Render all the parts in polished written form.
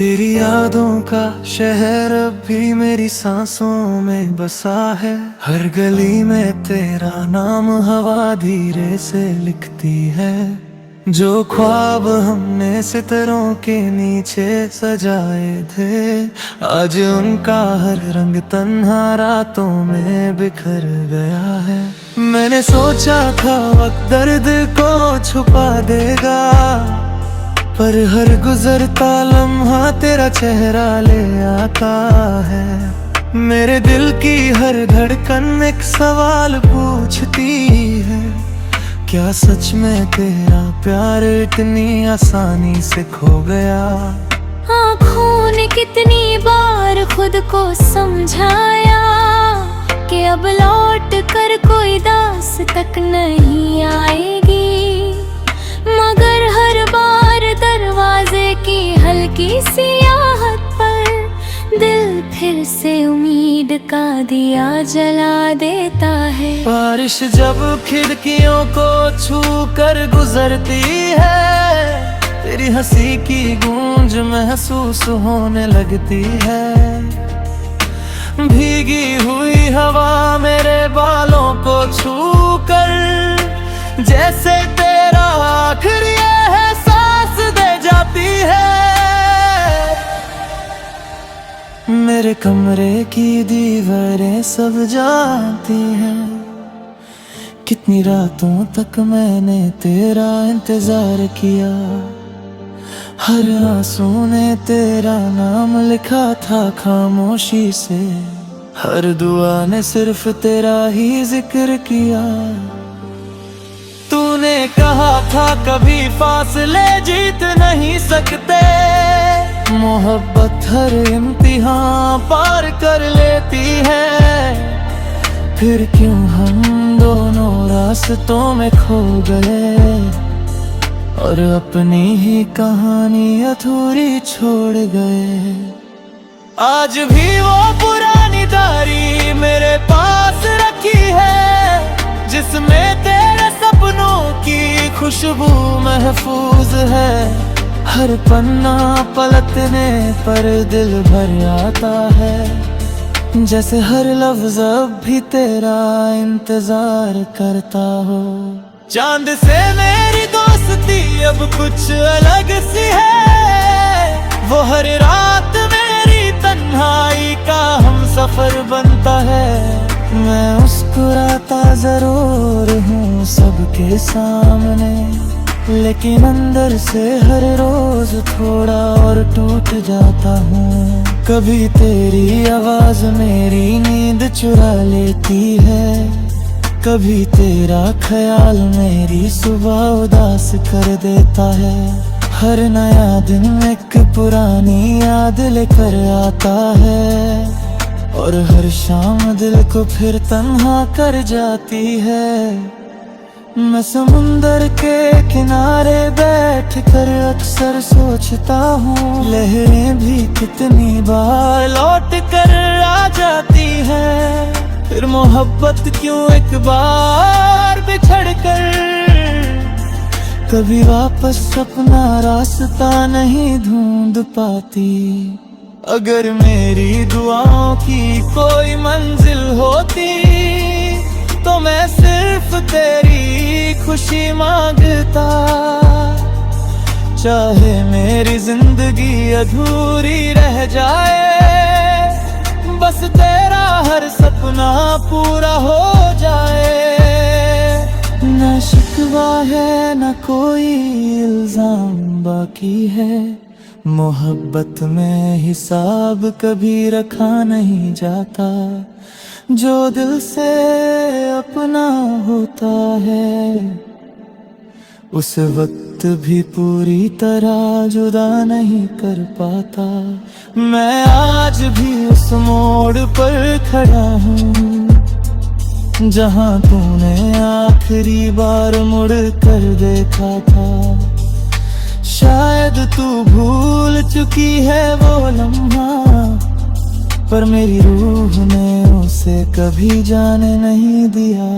तेरी यादों का शहर अब भी मेरी सांसों में बसा है। हर गली में तेरा नाम हवा धीरे से लिखती है। जो ख्वाब हमने सितारों के नीचे सजाए थे, आज उनका हर रंग तन्हा रातों में बिखर गया है। मैंने सोचा था वक्त दर्द को छुपा देगा, पर हर गुजरता लम्हा तेरा चेहरा ले आता है। मेरे दिल की हर धड़कन एक सवाल पूछती है, क्या सच में तेरा प्यार इतनी आसानी से खो गया? आँखों ने कितनी बार खुद को समझाया कि अब लौट कर कोई दास तक नहीं आएगी, मगर हर बार दरवाजे की हल्की सी आहट पर दिल फिर से उम्मीद का दिया जला देता है। बारिश जब खिड़कियों को छू कर गुजरती है, तेरी हंसी की गूंज महसूस होने लगती है। भीगी हुई हवा मेरे बालों को छू कर जैसे तेरा आखिरी एहसास दे जाती है। मेरे कमरे की दीवारें सब जानती हैं, कितनी रातों तक मैंने तेरा इंतजार किया। हर आंसू ने तेरा नाम लिखा था खामोशी से, हर दुआ ने सिर्फ तेरा ही जिक्र किया। तूने कहा था कभी फासले जीत नहीं सकते, मोहब्बत हर इम्तिहान पार कर लेती है। फिर क्यों हम दोनों रास्तों में खो गए और अपनी ही कहानी अधूरी छोड़ गए। आज भी वो पुरानी डायरी मेरे पास रखी है, जिसमें तेरे सपनों की खुशबू महफूज है। हर पन्ना पलटने पर दिल भर आता है, जैसे हर लफ्ज अब भी तेरा इंतजार करता हो। चांद से मेरी दोस्ती अब कुछ अलग सी है, वो हर रात मेरी तन्हाई का हम सफर बनता है। मैं मुस्कुराता जरूर हूँ सबके सामने, लेकिन अंदर से हर रोज थोड़ा और टूट जाता हूँ। कभी तेरी आवाज मेरी नींद चुरा लेती है, कभी तेरा ख्याल मेरी सुबह उदास कर देता है। हर नया दिन एक पुरानी याद लेकर आता है, और हर शाम दिल को फिर तन्हा कर जाती है। मैं समुंदर के किनारे बैठ कर अक्सर सोचता हूँ, लहरें भी कितनी बार लौट कर आ जाती है। फिर मोहब्बत क्यों एक बार बिछड़ कर कभी वापस अपना रास्ता नहीं ढूंढ पाती। अगर मेरी दुआओं की कोई मंजिल होती, तो मैं सिर्फ तेरी खुशी मांगता। चाहे मेरी जिंदगी अधूरी रह जाए, बस तेरा हर सपना पूरा हो जाए। न शिकवा है न कोई इल्जाम बाकी है, मोहब्बत में हिसाब कभी रखा नहीं जाता। जो दिल से अपना होता है, उस वक्त भी पूरी तरह जुदा नहीं कर पाता। मैं आज भी उस मोड़ पर खड़ा हूँ, जहाँ तूने आखिरी बार मुड़ कर देखा था। शायद तू भूल चुकी है वो लम्हा, पर मेरी रूह ने उसे कभी जाने नहीं दिया।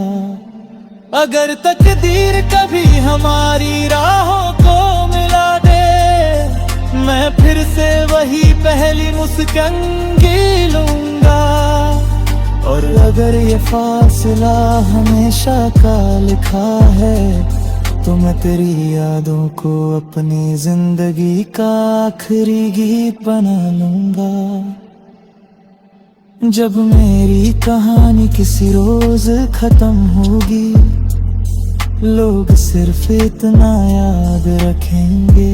अगर तकदीर कभी हमारी राहों को मिला दे, मैं फिर से वही पहली मुस्कान लूंगा। और अगर ये फासला हमेशा का लिखा है, तो मैं तेरी यादों को अपनी जिंदगी का आखिरी गीत बना लूंगा। जब मेरी कहानी किसी रोज खत्म होगी, लोग सिर्फ इतना याद रखेंगे,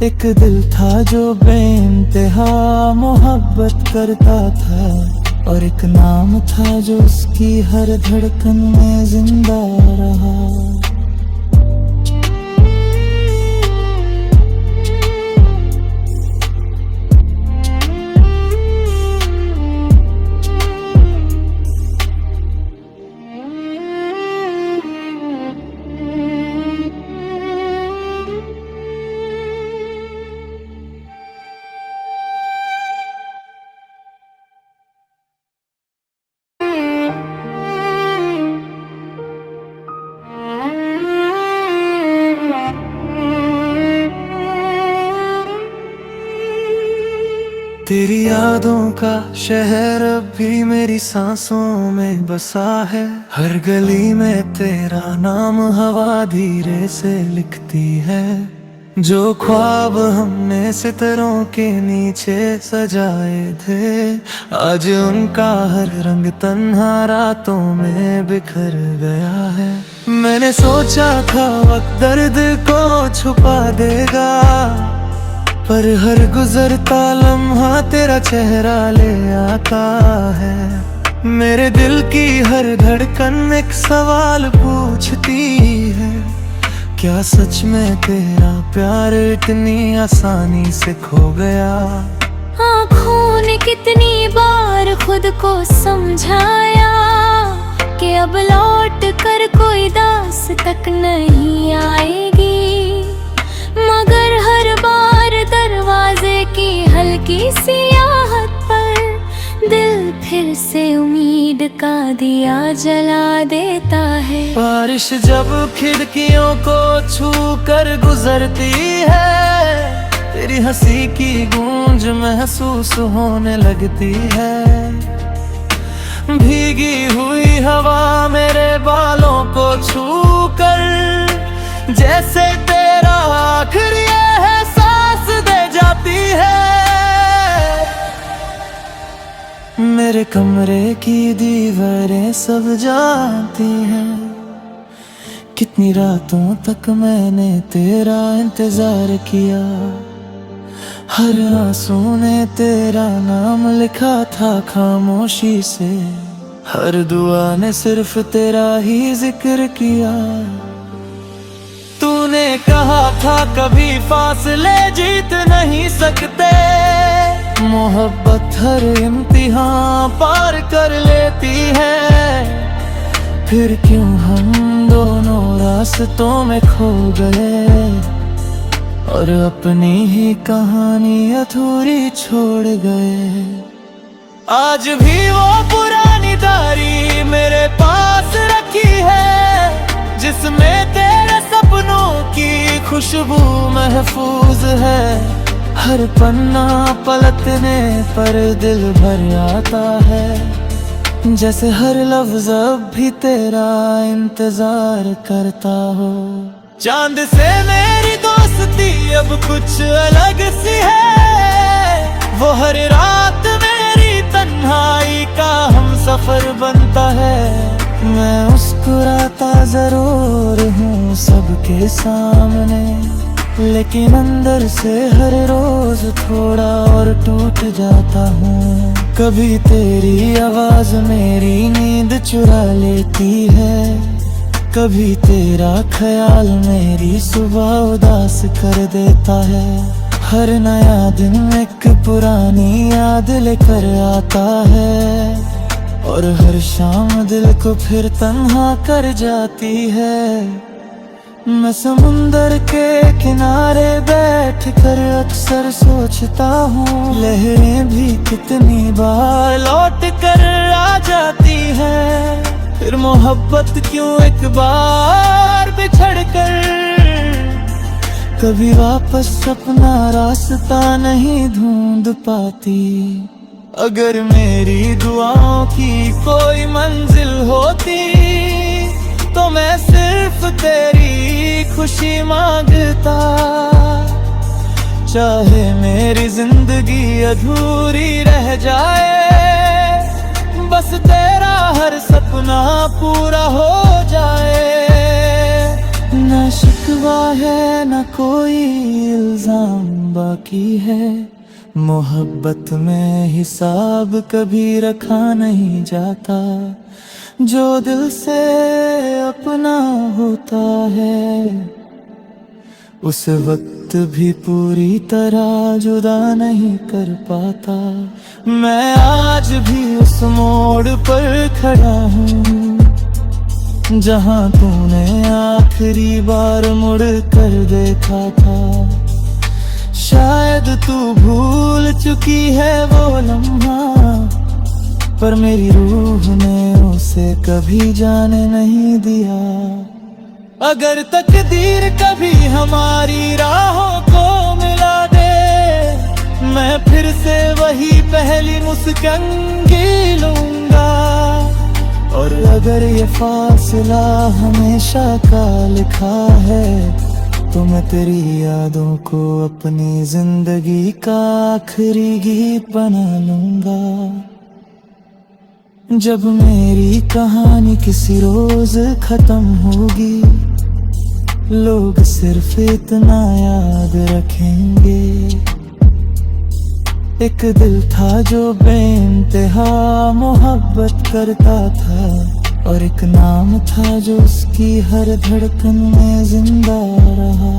एक दिल था जो बेइंतहा मोहब्बत करता था, और एक नाम था जो उसकी हर धड़कन में जिंदा रहा। तेरी यादों का शहर अब भी मेरी सांसों में बसा है, हर गली में तेरा नाम हवा धीरे से लिखती है। जो ख्वाब हमने सितारों के नीचे सजाए थे, आज उनका हर रंग तन्हा रातों में बिखर गया है। मैंने सोचा था वक्त दर्द को छुपा देगा, पर हर गुजरता लम्हा तेरा चेहरा ले आता है। मेरे दिल की हर धड़कन एक सवाल पूछती है, क्या सच में तेरा प्यार इतनी आसानी से खो गया? आँखों ने कितनी बार खुद को समझाया कि अब लौट कर कोई दास तक नहीं आएगी, मगर हर बार दरवाजे की हल्की सी आहट पर दिल फिर से उम्मीद का दिया जला देता है। बारिश जब खिड़कियों को छू कर गुजरती है, तेरी हंसी की गूंज महसूस होने लगती है। भीगी हुई हवा मेरे बालों को छू कर जैसे तेरा आखिरी एहसास दे जाती है। मेरे कमरे की दीवारें सब जानती हैं, कितनी रातों तक मैंने तेरा इंतजार किया। हर आंसू ने तेरा नाम लिखा था खामोशी से, हर दुआ ने सिर्फ तेरा ही जिक्र किया। तूने कहा था कभी फासले जीत नहीं सकते, मोहब्बत हर इम्तिहान पार कर लेती है। फिर क्यों हम दोनों रास्तों में खो गए और अपनी ही कहानी अधूरी छोड़ गए। आज भी वो पुरानी डायरी मेरे पास रखी है, जिसमें तेरे सपनों की खुशबू महफूज है। हर पन्ना पलटने पर दिल भर आता है, जैसे हर लफ्ज अब भी तेरा इंतजार करता हो। चांद से मेरी दोस्ती अब कुछ अलग सी है, वो हर रात मेरी तन्हाई का हम सफर बनता है। मैं मुस्कुराता जरूर हूँ सबके सामने, लेकिन अंदर से हर रोज थोड़ा और टूट जाता हूँ। कभी तेरी आवाज मेरी नींद चुरा लेती है, कभी तेरा ख्याल मेरी सुबह उदास कर देता है। हर नया दिन एक पुरानी याद लेकर आता है, और हर शाम दिल को फिर तन्हा कर जाती है। मैं समुंदर के किनारे बैठ कर अक्सर सोचता हूँ, लहरें भी कितनी बार लौट कर आ जाती है। फिर मोहब्बत क्यों एक बार बिछड़ कर कभी वापस अपना रास्ता नहीं ढूंढ पाती। अगर मेरी दुआओं की कोई मंजिल होती तो मैं सिर्फ तेरी खुशी मांगता। चाहे मेरी जिंदगी अधूरी रह जाए, बस तेरा हर सपना पूरा हो जाए। न शिकवा है न कोई इल्जाम बाकी है, मोहब्बत में हिसाब कभी रखा नहीं जाता। जो दिल से अपना होता है उस वक्त भी पूरी तरह जुदा नहीं कर पाता। मैं आज भी उस मोड़ पर खड़ा हूँ जहाँ तूने आखिरी बार मुड़ कर देखा था। शायद तू भूल चुकी है वो लम्हा, पर मेरी रूह ने उसे कभी जाने नहीं दिया। अगर तकदीर कभी हमारी राहों को मिला दे, मैं फिर से वही पहली मुस्कान लूंगा। और अगर ये फासला हमेशा का लिखा है तो मैं तेरी यादों को अपनी जिंदगी का आखिरी गीत बना लूंगा। जब मेरी कहानी किसी रोज खत्म होगी, लोग सिर्फ इतना याद रखेंगे, एक दिल था जो बेइंतहा मोहब्बत करता था, और एक नाम था जो उसकी हर धड़कन में जिंदा रहा।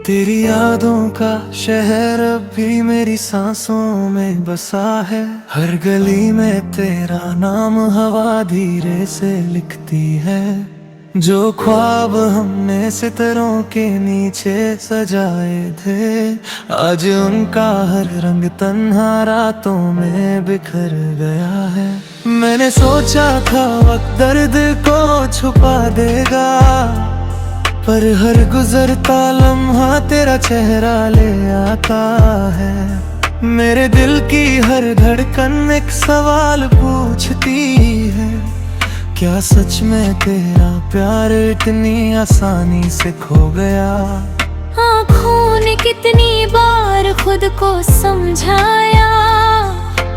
तेरी यादों का शहर अब भी मेरी सांसों में बसा है। हर गली में तेरा नाम हवा धीरे से लिखती है। जो ख्वाब हमने सितारों के नीचे सजाए थे, आज उनका हर रंग तन्हा रातों में बिखर गया है। मैंने सोचा था वक्त दर्द को छुपा देगा, पर हर गुजरता लम्हा तेरा चेहरा ले आता है। मेरे दिल की हर धड़कन एक सवाल पूछती है, क्या सच में तेरा प्यार इतनी आसानी से खो गया? आँखों ने कितनी बार खुद को समझाया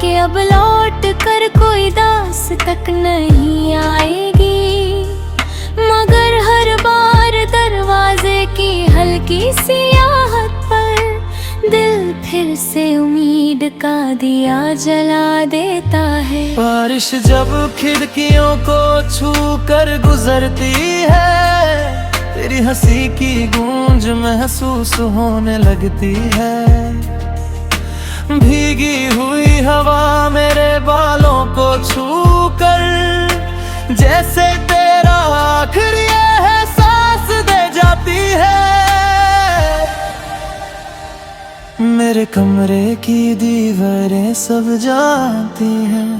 कि अब लौट कर कोई दास तक नहीं आएगी, मगर हर बार दरवाजे की हल्की सी आहट पर दिल फिर से उम्मीद का दिया जला देता है। बारिश जब खिड़कियों को छू कर गुजरती है, तेरी हंसी की गूंज महसूस होने लगती है। भीगी हुई हवा मेरे बालों को छू कर जैसे तेरा आखिरी एहसास दे जाती है। मेरे कमरे की दीवारें सब जानती हैं,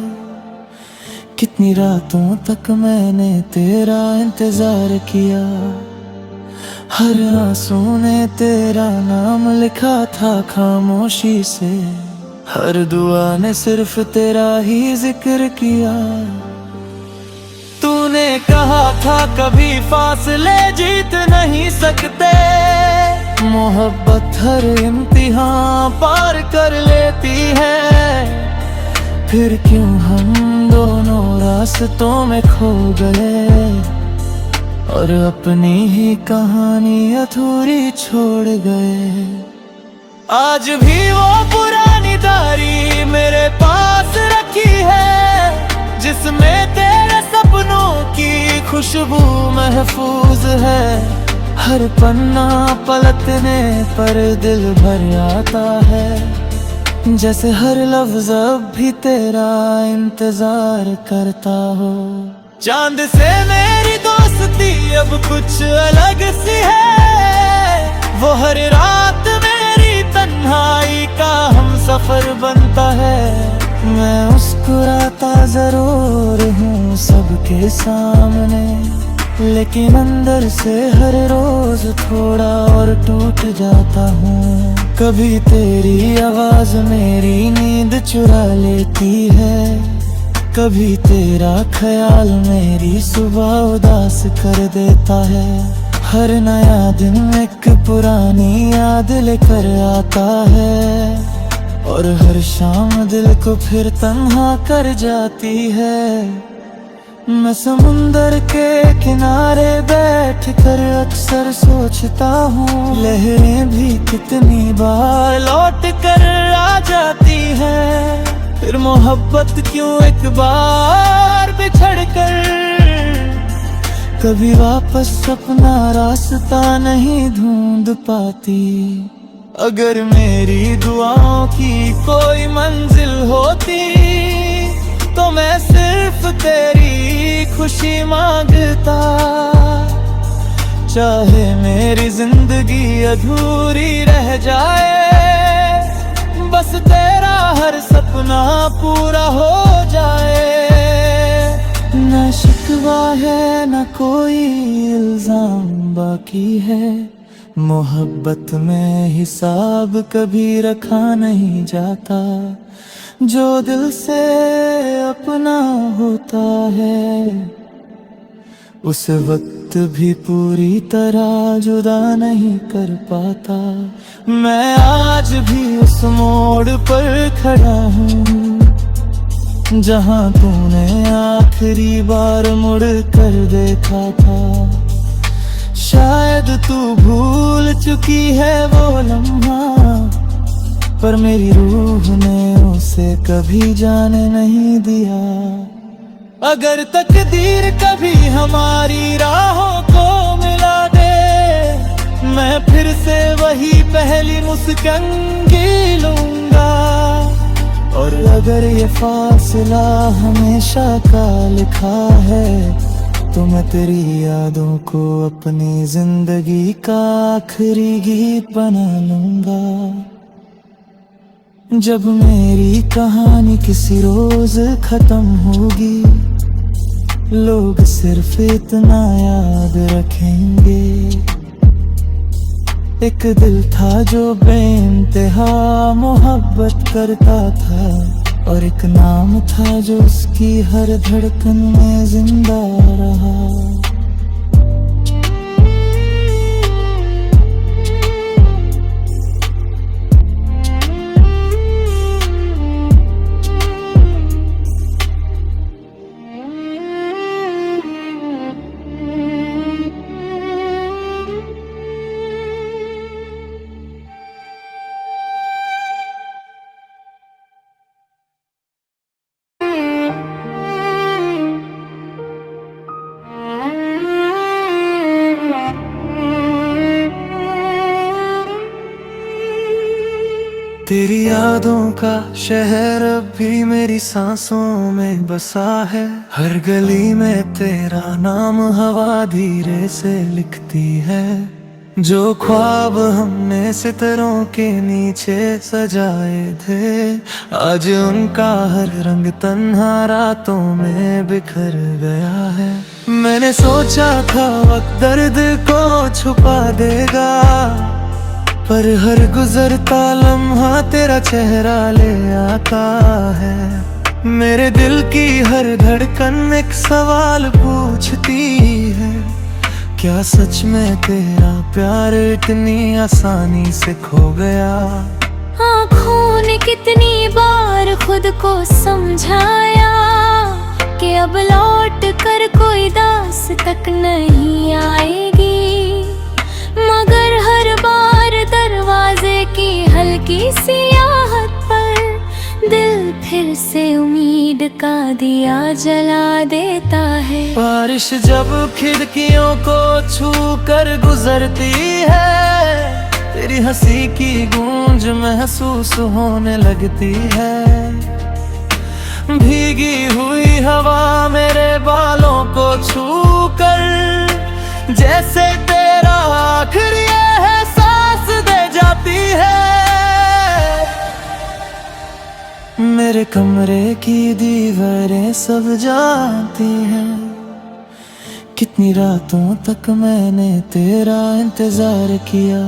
कितनी रातों तक मैंने तेरा इंतजार किया। हर आंसू ने तेरा नाम लिखा था खामोशी से, हर दुआ ने सिर्फ तेरा ही जिक्र किया। तूने कहा था कभी फासले जीत नहीं सकते, मोहब्बत हर इम्तिहान पार कर लेती है। फिर क्यों हम दोनों रास्तों में खो गए और अपनी ही कहानी अधूरी छोड़ गए। आज भी वो पुरानी डायरी मेरे पास रखी है, जिसमें तेरे सपनों की खुशबू महफूज है। हर पन्ना पलटने पर दिल भर आता है, जैसे हर लफ्ज अब भी तेरा इंतजार करता हो। चांद से मेरी दोस्ती अब कुछ अलग सी है, वो हर रात मेरी तन्हाई का हम सफर बनता है। मैं मुस्कुराता जरूर हूँ सबके सामने, लेकिन अंदर से हर रोज थोड़ा और टूट जाता हूँ। कभी तेरी आवाज मेरी नींद चुरा लेती है, कभी तेरा ख्याल मेरी सुबह उदास कर देता है। हर नया दिन एक पुरानी याद लेकर आता है, और हर शाम दिल को फिर तन्हा कर जाती है। मैं समुंदर के किनारे बैठ कर अक्सर सोचता हूँ, लहरें भी कितनी बार लौट कर आ जाती हैं। फिर मोहब्बत क्यों एक बार बिछड़ कर कभी वापस अपना रास्ता नहीं ढूंढ पाती। अगर मेरी दुआओं की कोई मंजिल होती तो मैं सिर्फ तेरी खुशी मांगता। चाहे मेरी जिंदगी अधूरी रह जाए, बस तेरा हर सपना पूरा हो जाए। न शिकवा है न कोई इल्जाम बाकी है, मोहब्बत में हिसाब कभी रखा नहीं जाता। जो दिल से अपना होता है, उस वक्त भी पूरी तरह जुदा नहीं कर पाता। मैं आज भी उस मोड़ पर खड़ा हूँ, जहाँ तूने आखिरी बार मुड़ कर देखा था। शायद तू भूल चुकी है वो लम्हा, पर मेरी रूह ने उसे कभी जाने नहीं दिया। अगर तकदीर कभी हमारी राहों को मिला दे, मैं फिर से वही पहली मुस्कान लूंगा। और अगर ये फासला हमेशा का लिखा है, तो मैं तेरी यादों को अपनी जिंदगी का आखिरी गीत बना लूंगा। जब मेरी कहानी किसी रोज खत्म होगी, लोग सिर्फ इतना याद रखेंगे, एक दिल था जो बेइंतहा मोहब्बत करता था, और एक नाम था जो उसकी हर धड़कन में जिंदा रहा। तेरी यादों का शहर अब भी मेरी सांसों में बसा है। हर गली में तेरा नाम हवा धीरे से लिखती है। जो ख्वाब हमने सितारों के नीचे सजाए थे, आज उनका हर रंग तन्हा रातों में बिखर गया है। मैंने सोचा था वक्त दर्द को छुपा देगा, पर हर गुजरता लम्हा तेरा चेहरा ले आता है। मेरे दिल की हर धड़कन एक सवाल पूछती है, क्या सच में तेरा प्यार इतनी आसानी से खो गया? आँखों ने कितनी बार खुद को समझाया कि अब लौट कर कोई दास तक नहीं आएगी, मगर हर बार दरवाजे की हल्की सी आहट पर दिल फिर से उम्मीद का दिया जला देता है। बारिश जब खिड़कियों को छू कर गुजरती है, तेरी हंसी की गूंज महसूस होने लगती है। भीगी हुई हवा मेरे बालों को छू कर जैसे तेरा आखिरी एहसास दे जाती है। मेरे कमरे की दीवारें सब जानती हैं, कितनी रातों तक मैंने तेरा इंतजार किया।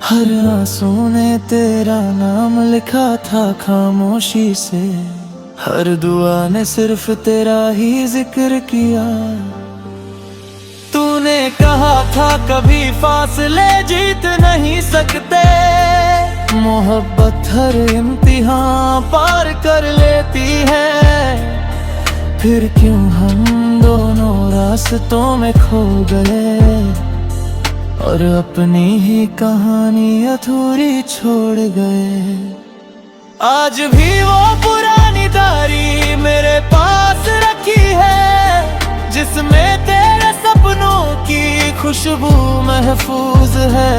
हर आंसू ने तेरा नाम लिखा था खामोशी से, हर दुआ ने सिर्फ तेरा ही जिक्र किया। तूने कहा था कभी फासले जीत नहीं सकते, मोहब्बत हर इम्तिहान पार कर लेती है। फिर क्यों हम दोनों रास्तों में खो गए और अपनी ही कहानी अधूरी छोड़ गए। आज भी वो पुरानी डायरी मेरे पास रखी है, जिसमें तेरे सपनों की खुशबू महफूज है।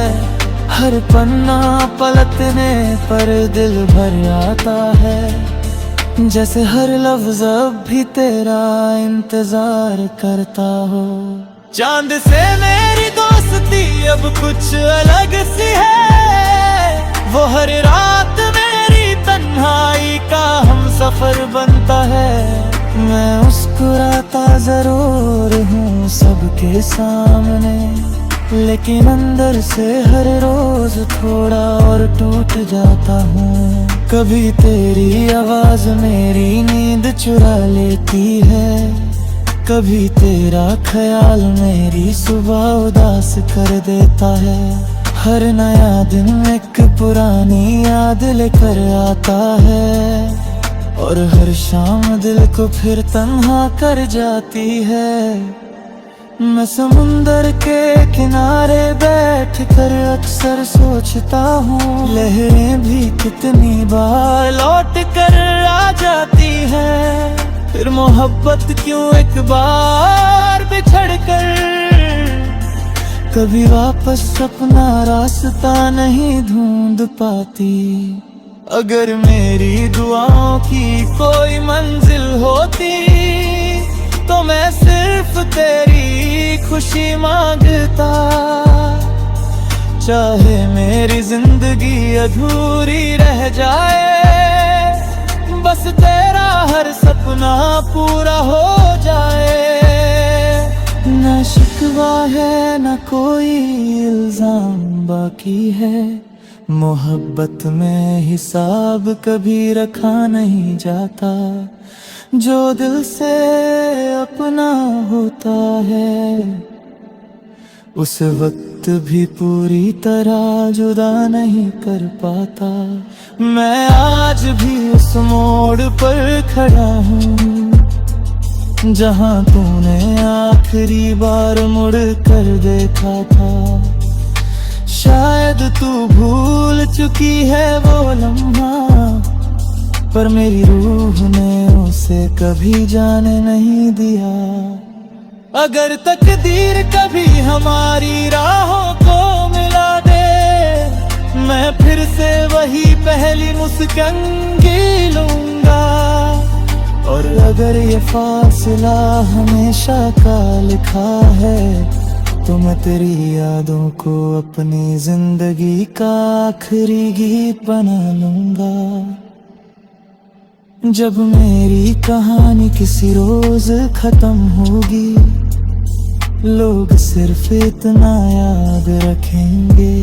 हर पन्ना पलटने पर दिल भर आता है, जैसे हर लफ्ज अब भी तेरा इंतजार करता हो। चांद से मेरी दोस्ती अब कुछ अलग सी है, वो हर रात मेरी तन्हाई का हम सफर बनता है। मैं मुस्कुराता जरूर हूँ सबके सामने, लेकिन अंदर से हर रोज थोड़ा और टूट जाता हूँ। कभी तेरी आवाज मेरी नींद चुरा लेती है, कभी तेरा ख्याल मेरी सुबह उदास कर देता है। हर नया दिन एक पुरानी याद लेकर आता है, और हर शाम दिल को फिर तन्हा कर जाती है। मैं समुंदर के किनारे बैठ कर अक्सर सोचता हूँ, लहरें भी कितनी बार लौट कर आ जाती है। फिर मोहब्बत क्यों एक बार बिछड़ कर कभी वापस अपना रास्ता नहीं ढूंढ पाती। अगर मेरी दुआओं की कोई मंजिल होती, तो मैं सिर्फ तेरी खुशी मांगता। चाहे मेरी जिंदगी अधूरी रह जाए, बस तेरा हर सपना पूरा हो जाए। ना शिकवा है ना कोई इल्जाम बाकी है, मोहब्बत में हिसाब कभी रखा नहीं जाता। जो दिल से अपना होता है, उस वक्त भी पूरी तरह जुदा नहीं कर पाता। मैं आज भी उस मोड़ पर खड़ा हूँ, जहाँ तूने आखिरी बार मुड़ कर देखा था। शायद तू भूल चुकी है वो लम्हा, पर मेरी रूह ने उसे कभी जाने नहीं दिया। अगर तकदीर कभी हमारी राहों को मिला दे, मैं फिर से वही पहली मुस्कान लूंगा। और अगर ये फासला हमेशा का लिखा है, तो मैं तेरी यादों को अपनी जिंदगी का आखिरी गीत बना लूंगा। जब मेरी कहानी किसी रोज खत्म होगी, लोग सिर्फ इतना याद रखेंगे,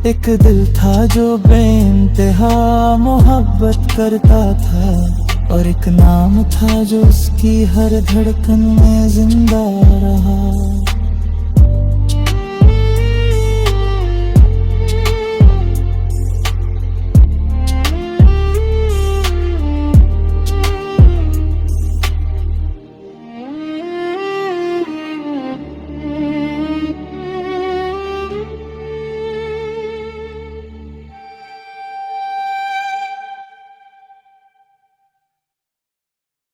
एक दिल था जो बेइंतहा मोहब्बत करता था, और एक नाम था जो उसकी हर धड़कन में जिंदा रहा।